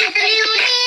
Literally,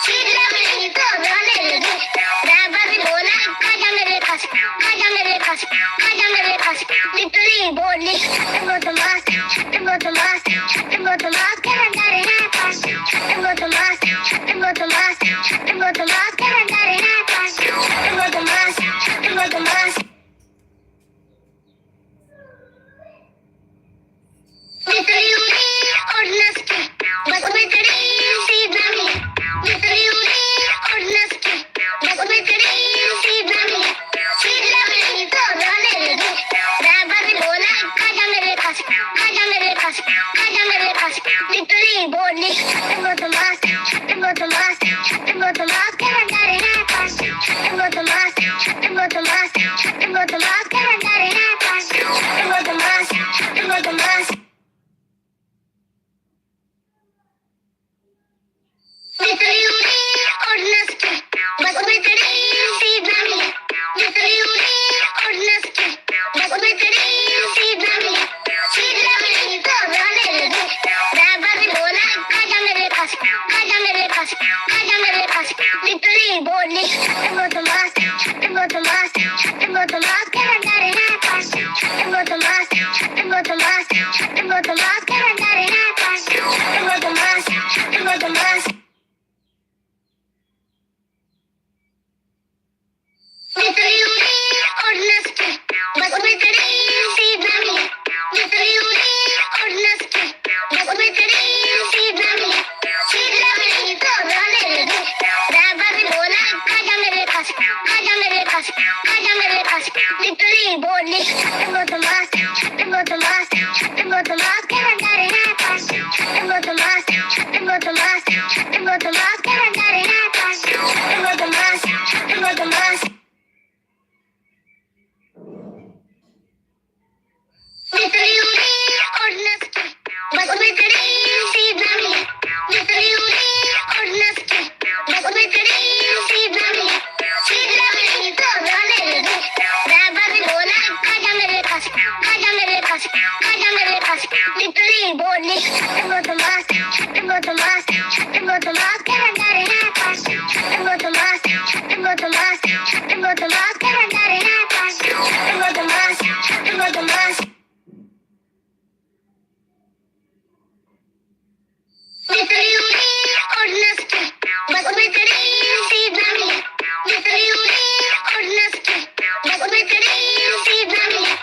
She बदमाश मितरी उड़ी और नस्की बस में तेरी सीधा नहीं मितरी उड़ी और नस्की बस में तेरी सीधा नहीं सीधा नहीं तो रोने लगी ड्राइवर ने बोला आजा मेरे पास आजा मेरे पास आजा मेरे पास मितरी बोली बदमाश बदमाश बदमाश के अंदर है पास बदमाश बदमाश बदमाश के अंदर है पास बदमाश बदमाश मितरी उड़ी और नस्की बस में तेरी सीधा नहीं मितरी उड़ी और नस्की बस में तेरी सीधा नहीं सीधा नहीं तो रोने लगी ड्राइवर ने बोला आजा मेरे पास आजा मेरे पास आजा मेरे पास मितरी बोली बदमाश बदमाश बदमाश के अंदर है पास बदमाश बदमाश बदमाश के अंदर है पास बदमाश बदमाश मितरी उड़ी और नस्की बस में तेरी सीधा नहीं मितरी उड़ी और नस्की बस में तेरी सीधा नहीं सीधा नहीं तो रोने लगी ड्राइवर ने बोला आजा मेरे पास आजा मेरे पास आजा मेरे पास मितरी बोली बदमाश बदमाश बदमाश के अंदर है पास बदमाश बदमाश बदमाश के अंदर है पास बदमाश बदमाश मितरी उड़ी और नस्की बस में तेरी सीधा नहीं मितरी उड़ी और नस्की बस में तेरी सीधा नहीं सीधा नहीं तो रोने लगी ड्राइवर ने बोला आजा मेरे पास आजा मेरे पास आजा मेरे पास मितरी बोली बदमाश बदमाश बदमाश के अंदर है पास बदमाश बदमाश बदमाश के अंदर है पास बदमाश बदमाश मितरी उड़ी और नस्की बस में तेरी सीधा नहीं मितरी उड़ी और नस्की बस में तेरी सीधा नहीं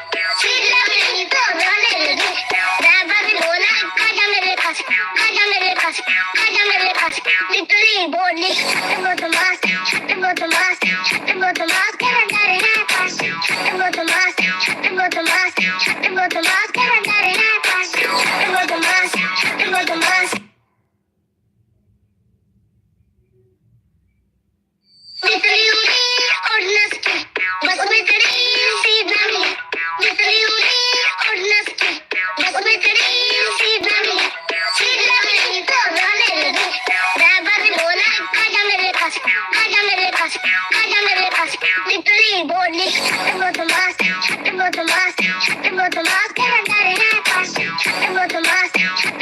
सीधा नहीं तो रोने लगी ड्राइवर ने बोला आजा मेरे पास आजा मेरे पास आजा मेरे पास मितरी बोली बदमाश बदमाश बदमाश के अंदर है पास बदमाश बदमाश बदमाश के अंदर है पास बदमाश बदमाश मितरी उड़ी और नस्की बस में तेरी सीधा नहीं मितरी उड़ी और नस्की बस में तेरी सीधा नहीं सीधा नहीं तो रोने लगी ड्राइवर ने बोला आजा मेरे पास आजा मेरे पास आजा मेरे पास मितरी बोली बदमाश बदमाश बदमाश के अंदर है पास बदमाश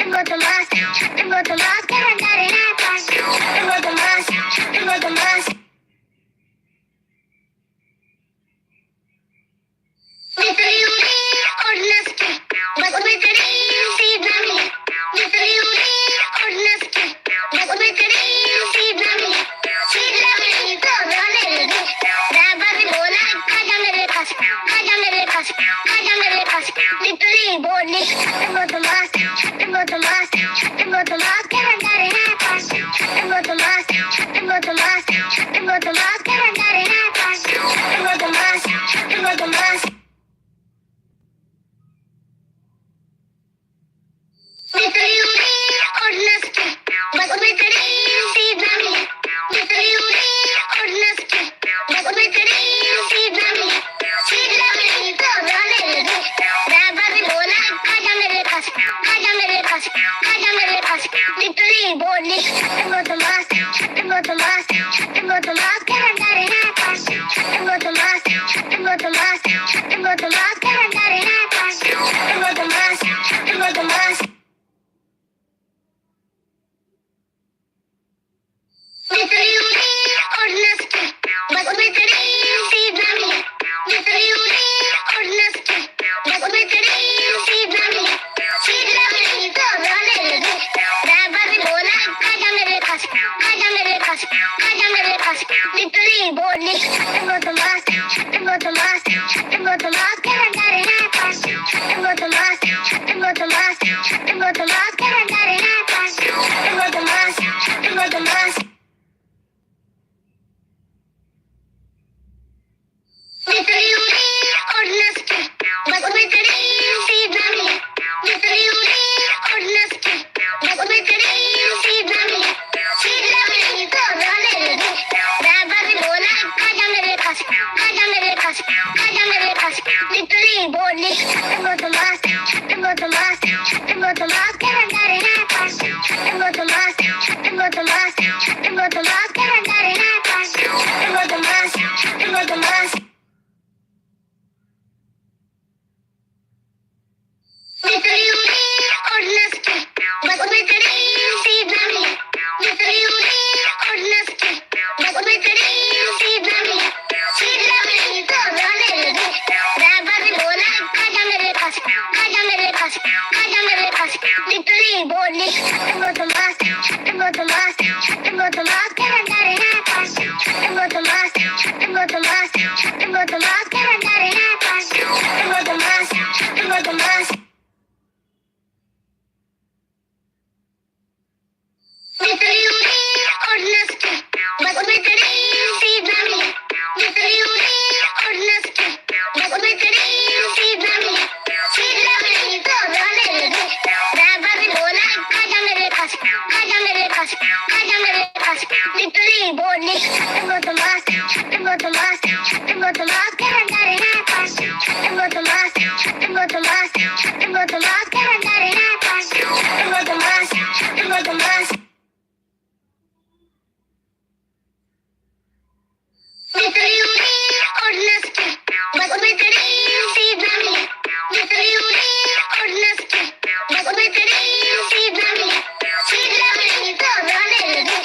बदमाश बदमाश के अंदर है पास बदमाश बदमाश मितरी उड़ी और नस्की बस में तेरी सीधा नहीं मितरी उड़ी और नस्की बस में तेरी सीधा नहीं सीधा नहीं तो रोने लगी ड्राइवर ने बोला आजा मेरे पास आजा मेरे पास आजा मेरे पास मितरी बोली बदमाश बदमाश बदमाश के अंदर है पास बदमाश बदमाश बदमाश के अंदर है पास बदमाश बदमाश मितरी उड़ी और नस्की बस में तेरी सीधा नहीं मितरी उड़ी और नस्की बस में तेरी सीधा नहीं सीधा नहीं तो रोने लगी ड्राइवर ने बोला आजा मेरे पास आजा मेरे पास पास आजा मेरे पास आजा मेरे पास लिटरली बोली tengo tu más tengo tu más tengo tu más que andar en la paz tengo tu más tengo tu más tengo tu más que andar en la paz tengo tu más tengo tu más literally और नस्की बस मैं तेरी सीध ना मिली literally और नस्की बस मैं तेरी सीध ना मिली तो रोने लगी रैपर ने बोला आजा मेरे पास आजा मेरे पास आजा मेरे पास literally बोली tengo tu más tengo tu más tengo tu más que andar en la paz tengo tu más tengo tu más tengo tu más que andar en la paz tengo tu más tengo tu más literally और नस्की बस मैं तेरी सीध ना मिली literally और नस्की बस मैं तेरी सीध ना मिली तो रोने लगी रैपर ने बोला आजा मेरे पास आजा मेरे पास literally बोली tengo tu más tengo tu más tengo tu más que andar en la paz tengo tu más tengo tu más tengo tu más que andar en la paz tengo tu más tengo tu más literally और नस्की बस मैं तेरी सीध ना मिली literally और नस्की बस मैं तेरी सीध ना मिली तो रोने लगी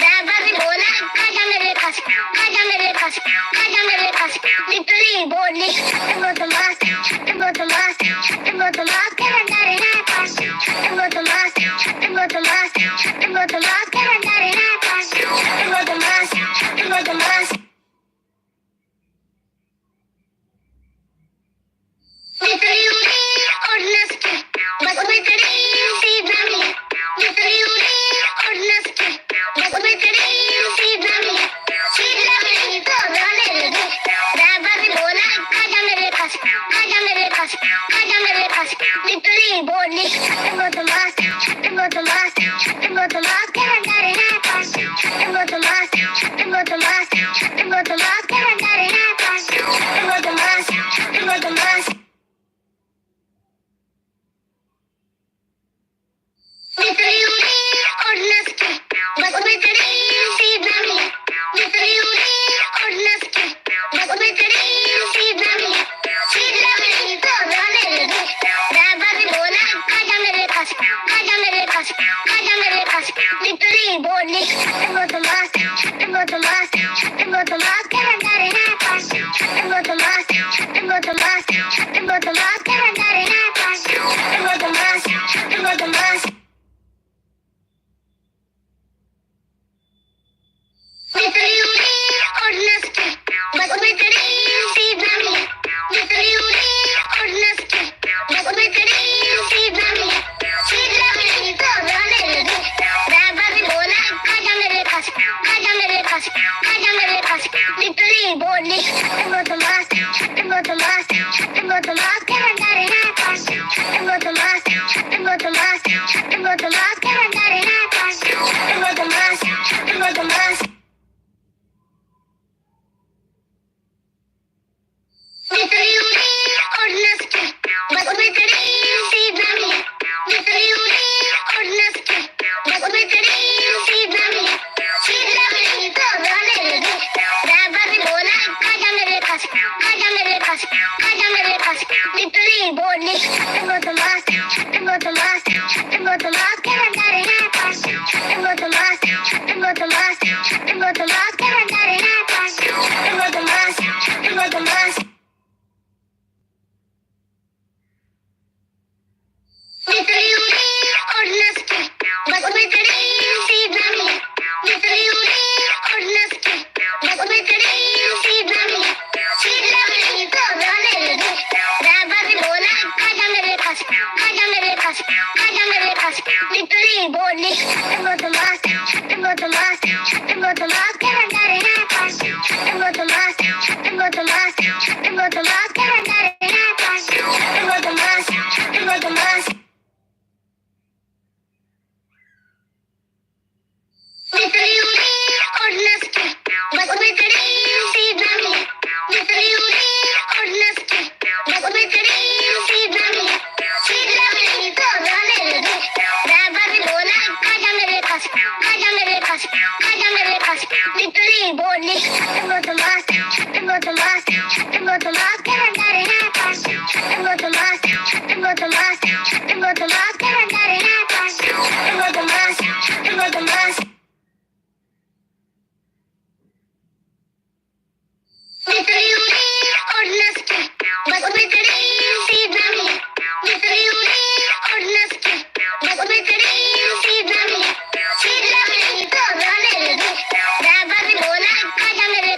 रैपर ने बोला आजा मेरे पास आजा मेरे पास आजा मेरे पास literally बोली tengo tu más tengo tu más tengo tu más que andar en la paz tengo tu más tengo tu más tengo tu más que andar en la paz tengo tu más tengo tu más literally और नस्की बस मैं तेरी सीध ना मिली literally और नस्की बस मैं तेरी सीध ना मिली तो रोने लगी रैपर ने बोला आजा मेरे पास आजा मेरे पास literally बोली tengo tu más tengo tu más tengo tu más que andar en la paz tengo tu más tengo tu más tengo tu más que andar en la paz tengo tu más tengo tu más literally और नस्की बस मैं तेरी सीध ना मिली literally और नस्की बस मैं तेरी सीध ना मिली तो रोने लगी रैपर ने बोला आजा मेरे पास आजा मेरे पास आजा मेरे पास literally बोली tengo tu más tengo tu más tengo tu más que andar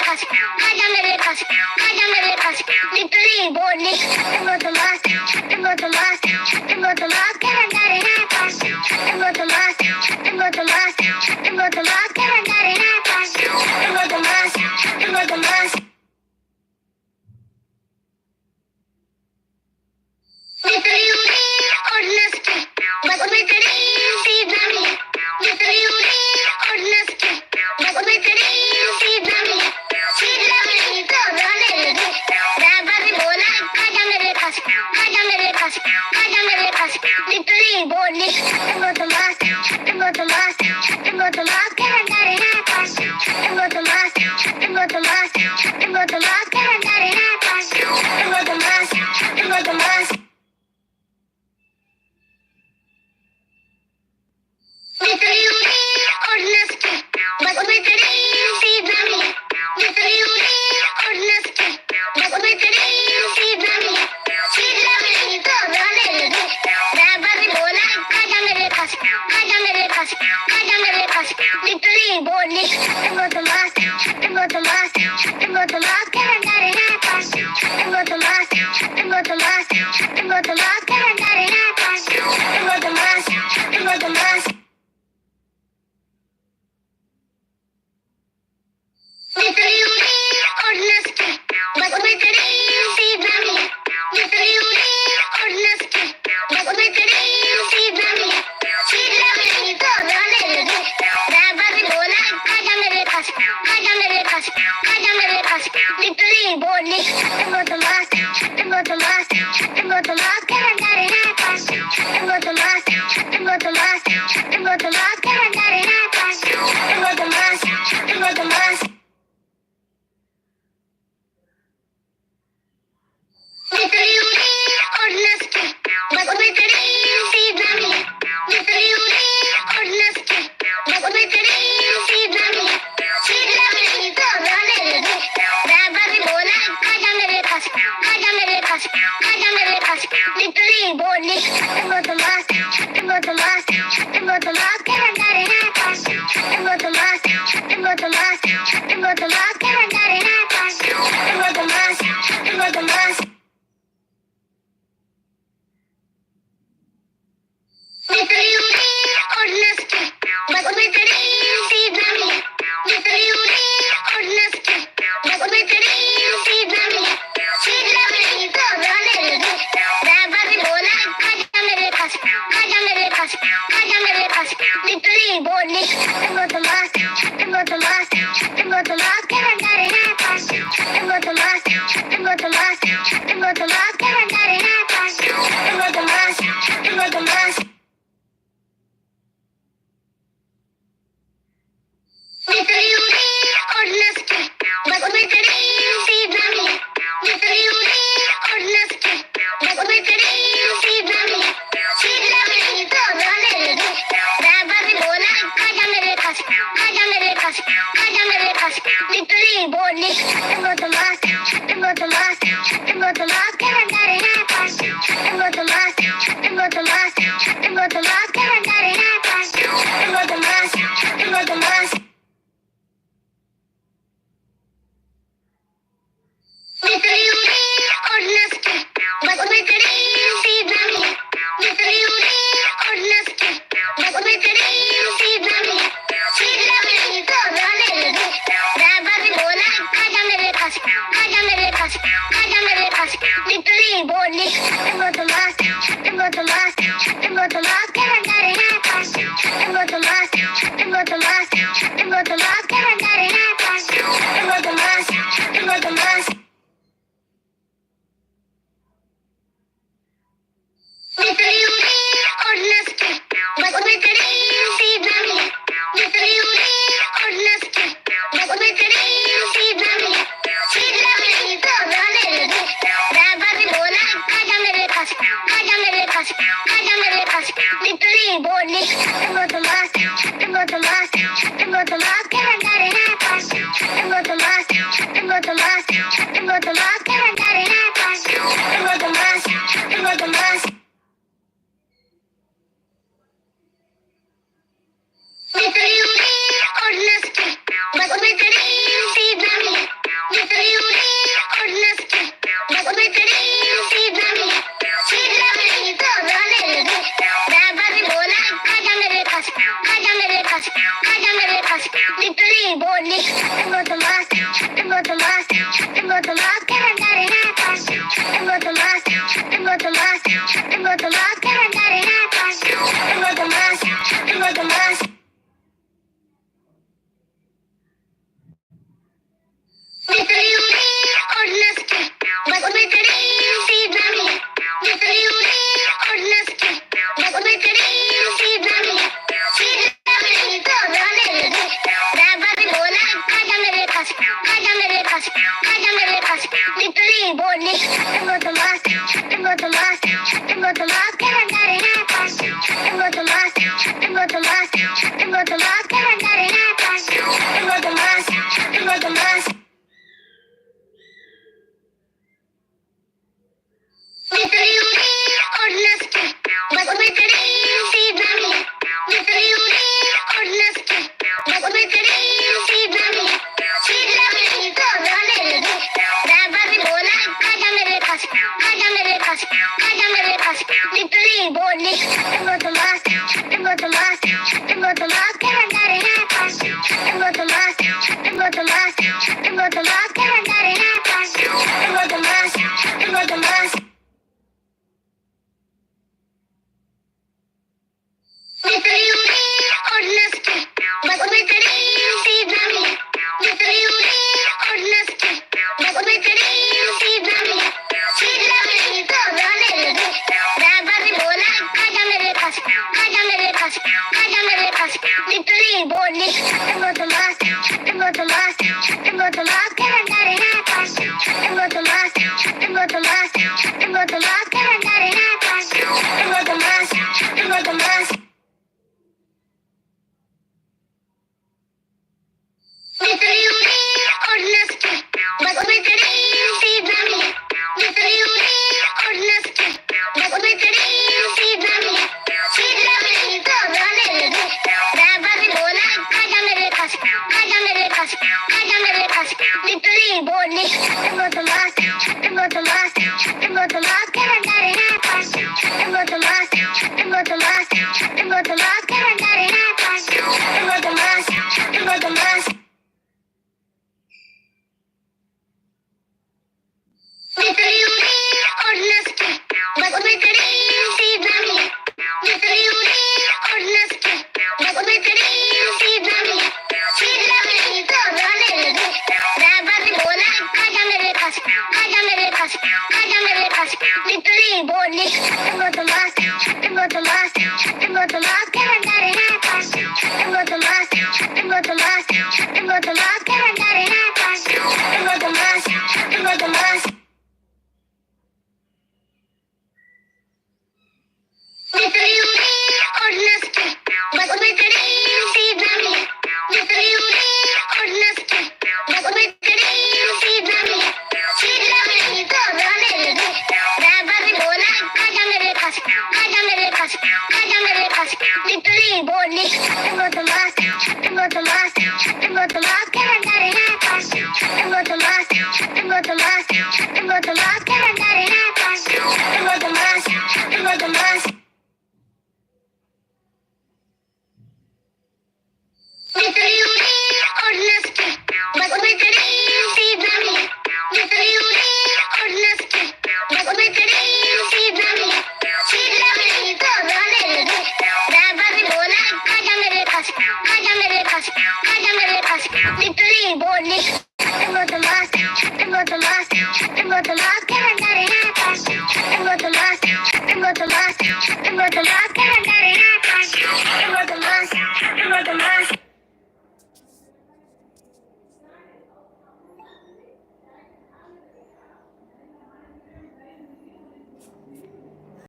पास, आजा मेरे पास, आजा मेरे पास, लिटरली बोली, वो तो मस्त, वो तो मस्त, वो तो मस्त के अंदर है पास, वो तो मस्त, वो तो मस्त, वो तो मस्त के अंदर है पास, वो तो मस्त, वो तो मस्त, लिटरली उड़ी और नस्की, बस में तेरी सीधा मिली, लिटरली उड़ी और नस्की, बस में तेरी सीधा मिली, सीधा मिली तो रोने लगी, ड्राइवर ने बोला आजा मेरे पास, आजा मेरे पास, आजा मेरे पास, लिटरली बोली, वो तो मस्त, वो तो मस्त, वो तो मस्त के अंदर है पास, वो तो मस्त, वो तो मस्त, वो तो मस्त के अंदर है पास, वो तो मस्त, वो तो मस्त, लिटरली उड़ी और नस्की, बस में तेरी सीधा मिली, लिटरली उड़ी और नस्की, बस में तेरी सीधा मिली, सीधा मिली तो रोने लगी, ड्राइवर ने बोला आजा मेरे पास, आजा मेरे पास, आजा मेरे पास, लिटरली बोली, वो तो मस्त, वो तो मस्त, वो तो मस्त के अंदर है पास, वो तो मस्त, वो तो मस्त, वो तो मस्त के अंदर है पास, वो तो मस्त, वो तो मस्त, लिटरली उड़ी और नस्की, बस में तेरी सीधा मिली, लिटरली उड़ी और नस्की, बस में तेरी सीधा मिली, सीधा मिली तो रोने लगी, ड्राइवर ने बोला आजा मेरे पास, आजा मेरे पास, आजा मेरे पास, लिटरली बोली, वो तो मस्त, वो तो मस्त, वो तो मस्त के अंदर है पास, वो तो मस्त, वो तो मस्त, वो तो मस्त के अंदर है पास, वो तो मस्त, वो तो मस्त, लिटरली उड़ी और नस्की, बस में तेरी सीधा मिली, लिटरली उड़ी और नस्की, बस में तेरी सीधा मिली, सीधा मिली तो रोने लगी, ड्राइवर ने बोला आजा मेरे पास, आजा मेरे पास, आजा मेरे पास, लिटरली बोली, वो तो मस्त, वो तो मस्त, वो तो मस्त के अंदर है पास, वो तो मस्त, वो तो मस्त, वो तो मस्त के अंदर है पास, वो तो मस्त, वो तो मस्त, लिटरली उड़ी और नस्की, बस में तेरी सीधा मिली, लिटरली उड़ी और नस्की, बस में तेरी सीधा मिली, सीधा मिली तो रोने लगी, ड्राइवर ने बोला आजा मेरे पास, आजा मेरे पास, आजा मेरे पास, लिटरली बोली, वो तो मस्त, वो तो मस्त, वो तो मस्त के अंदर है पास, वो तो मस्त, वो तो मस्त, वो तो मस्त के अंदर है पास, वो तो मस्त, वो तो मस्त, लिटरली उड़ी और नस्की, बस में तेरी सीधा मिली, लिटरली उड़ी और नस्की, बस में तेरी सीधा मिली, सीधा मिली तो रोने लगी, ड्राइवर ने बोला आजा मेरे पास, आजा मेरे पास, आजा मेरे पास, लिटरली बोली, वो तो मस्त, वो तो मस्त, वो तो मस्त के अंदर है पास, वो तो मस्त, वो तो मस्त, वो तो मस्त के अंदर है पास, वो तो मस्त, वो तो मस्त, लिटरली उड़ी और नस्की, बस में तेरी सीधा मिली, लिटरली उड़ी और नस्की, बस में तेरी सीधा मिली, सीधा मिली तो रोने लगी, ड्राइवर ने बोला आजा मेरे पास, आजा मेरे पास, आजा मेरे पास, लिटरली बोली, वो तो मस्त, वो तो मस्त, वो तो मस्त के अंदर है पास, वो तो मस्त, वो तो मस्त, वो तो मस्त के अंदर है पास, वो तो मस्त, वो तो मस्त, लिटरली उड़ी और नस्की, बस में तेरी सीधा मिली, लिटरली उड़ी और नस्की, बस में तेरी सीधा मिली, सीधा Literally,